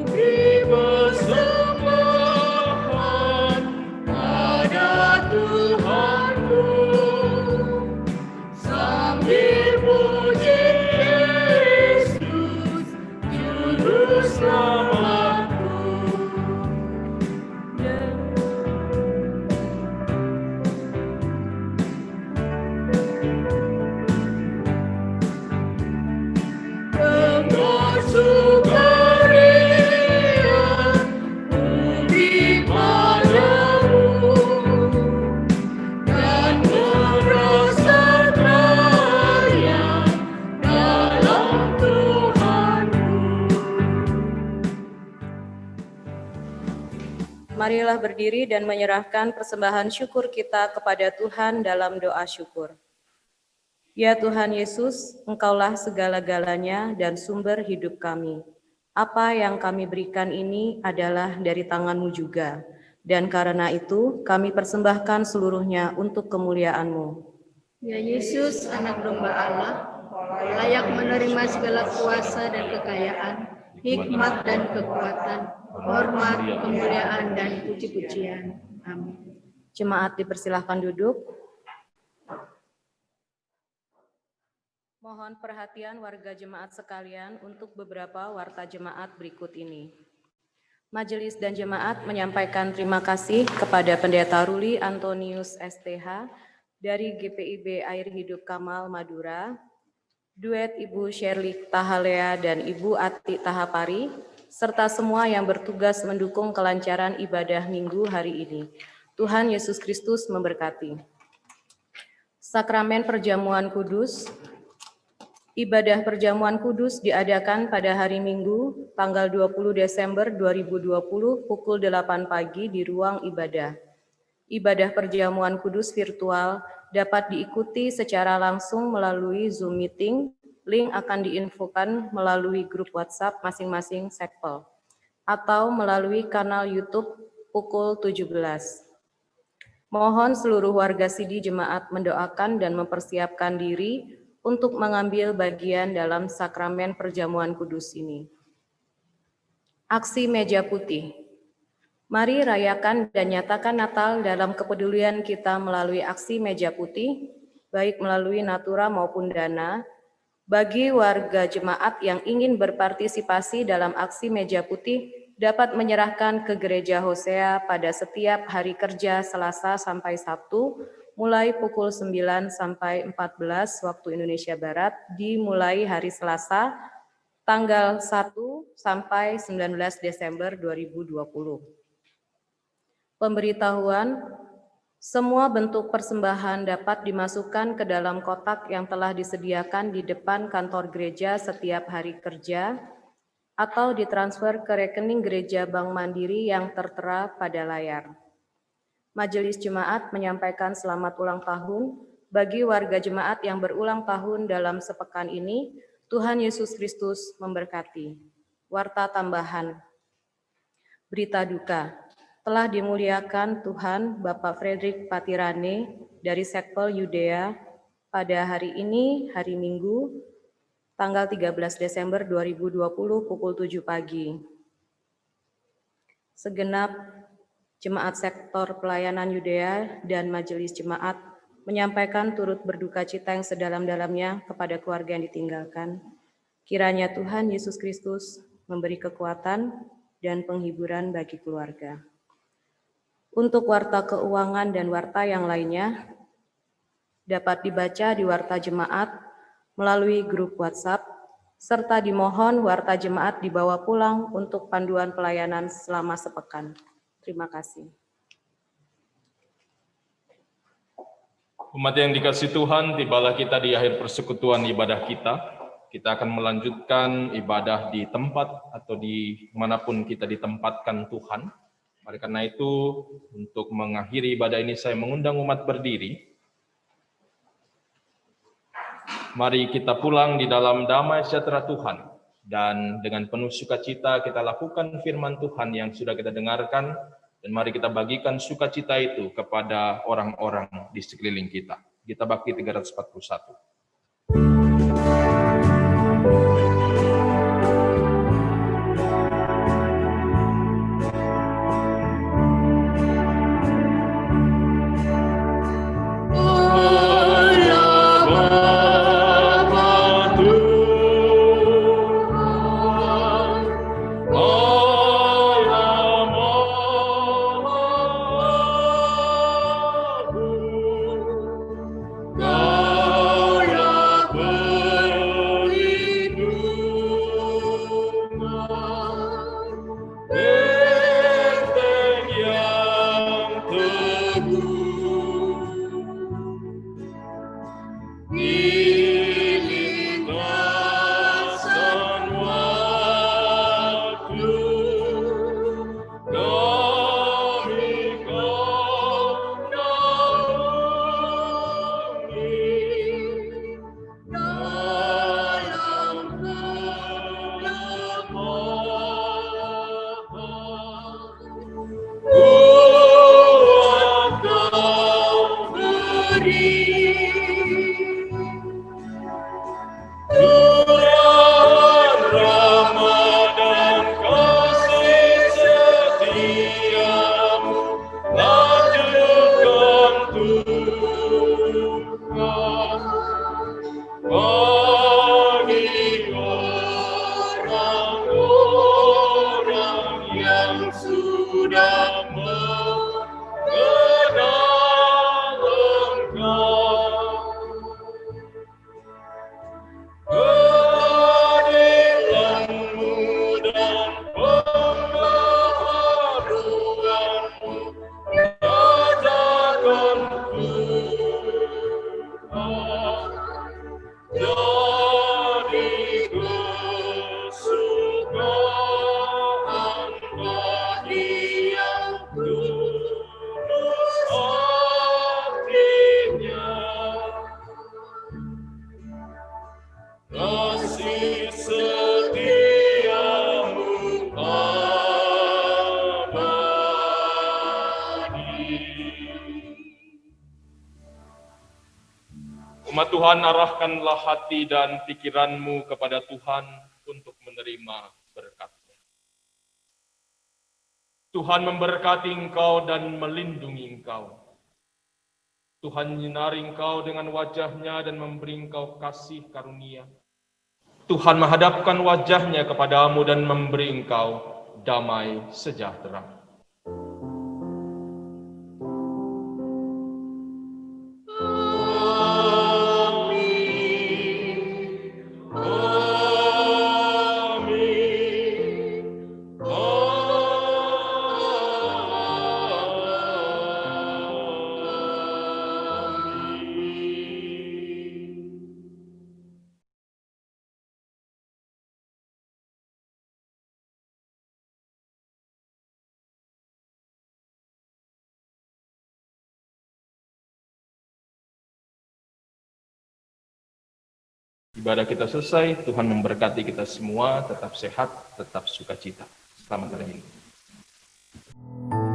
Beri persembahan pada Tuhanku sambil puji Yesus Juru Selamatku. Dengan sukaria ubi padamu dan merasa kaya dalam Tuhanku. Marilah berdiri dan menyerahkan persembahan syukur kita kepada Tuhan dalam doa syukur. Ya Tuhan Yesus, Engkaulah segala-galanya dan sumber hidup kami. Apa yang kami berikan ini adalah dari tangan-Mu juga, dan karena itu kami persembahkan seluruhnya untuk kemuliaan-Mu. Ya Yesus, anak domba Allah, layak menerima segala kuasa dan kekayaan, hikmat dan kekuatan, hormat, kemuliaan, dan puji-pujian. Amin. Jemaat dipersilahkan duduk. Mohon perhatian warga jemaat sekalian untuk beberapa warta jemaat berikut ini. Majelis dan jemaat menyampaikan terima kasih kepada Pendeta Ruli Antonius STH dari GPIB Air Hidup Kamal Madura, duet Ibu Sherly Tahalea dan Ibu Ati Tahapari, serta semua yang bertugas mendukung kelancaran ibadah minggu hari ini. Tuhan Yesus Kristus memberkati. Sakramen Perjamuan Kudus. Ibadah Perjamuan Kudus diadakan pada hari Minggu, tanggal 20 Desember 2020 pukul 8 pagi di ruang ibadah. Ibadah Perjamuan Kudus virtual dapat diikuti secara langsung melalui Zoom Meeting. Link akan diinfokan melalui grup WhatsApp masing-masing sekpel atau melalui kanal YouTube pukul 17. Mohon seluruh warga Sidi Jemaat mendoakan dan mempersiapkan diri untuk mengambil bagian dalam sakramen perjamuan kudus ini. Aksi meja putih. Mari rayakan dan nyatakan Natal dalam kepedulian kita melalui aksi meja putih, baik melalui natura maupun dana, Bagi warga jemaat yang ingin berpartisipasi dalam aksi meja putih, dapat menyerahkan ke Gereja Hosea pada setiap hari kerja Selasa sampai Sabtu, mulai pukul 9 sampai 14 waktu Indonesia Barat, dimulai hari Selasa, tanggal 1 sampai 19 Desember 2020. Pemberitahuan, semua bentuk persembahan dapat dimasukkan ke dalam kotak yang telah disediakan di depan kantor gereja setiap hari kerja atau ditransfer ke rekening gereja Bank Mandiri yang tertera pada layar. Majelis Jemaat menyampaikan selamat ulang tahun bagi warga jemaat yang berulang tahun dalam sepekan ini. Tuhan Yesus Kristus memberkati. Warta tambahan. Berita duka. Telah dimuliakan Tuhan Bapak Frederick Patirane dari Sekpel Yudea pada hari ini, hari Minggu, tanggal 13 Desember 2020 pukul 7 pagi. Segenap Jemaat Sektor Pelayanan Yudea dan Majelis Jemaat menyampaikan turut berduka cita yang sedalam-dalamnya kepada keluarga yang ditinggalkan. Kiranya Tuhan Yesus Kristus memberi kekuatan dan penghiburan bagi keluarga. Untuk warta keuangan dan warta yang lainnya dapat dibaca di warta jemaat melalui grup WhatsApp, serta dimohon warta jemaat dibawa pulang untuk panduan pelayanan selama sepekan. Terima kasih. Umat yang dikasihi Tuhan, tibalah kita di akhir persekutuan ibadah kita. Kita akan melanjutkan ibadah di tempat atau di manapun kita ditempatkan Tuhan. Oleh karena itu, untuk mengakhiri ibadah ini saya mengundang umat berdiri. Mari kita pulang di dalam damai sejahtera Tuhan. Dan dengan penuh sukacita kita lakukan firman Tuhan yang sudah kita dengarkan. Dan mari kita bagikan sukacita itu kepada orang-orang di sekeliling kita. Gita Bakti 341. Umat Tuhan, arahkanlah hati dan pikiranmu kepada Tuhan untuk menerima berkat-Nya. Tuhan memberkati engkau dan melindungi engkau. Tuhan menyinari engkau dengan wajah-Nya dan memberi engkau kasih karunia. Tuhan menghadapkan wajahnya kepadamu dan memberi engkau damai sejahtera. Ibadah kita selesai, Tuhan memberkati kita semua, tetap sehat, tetap sukacita. Selamat hari Minggu.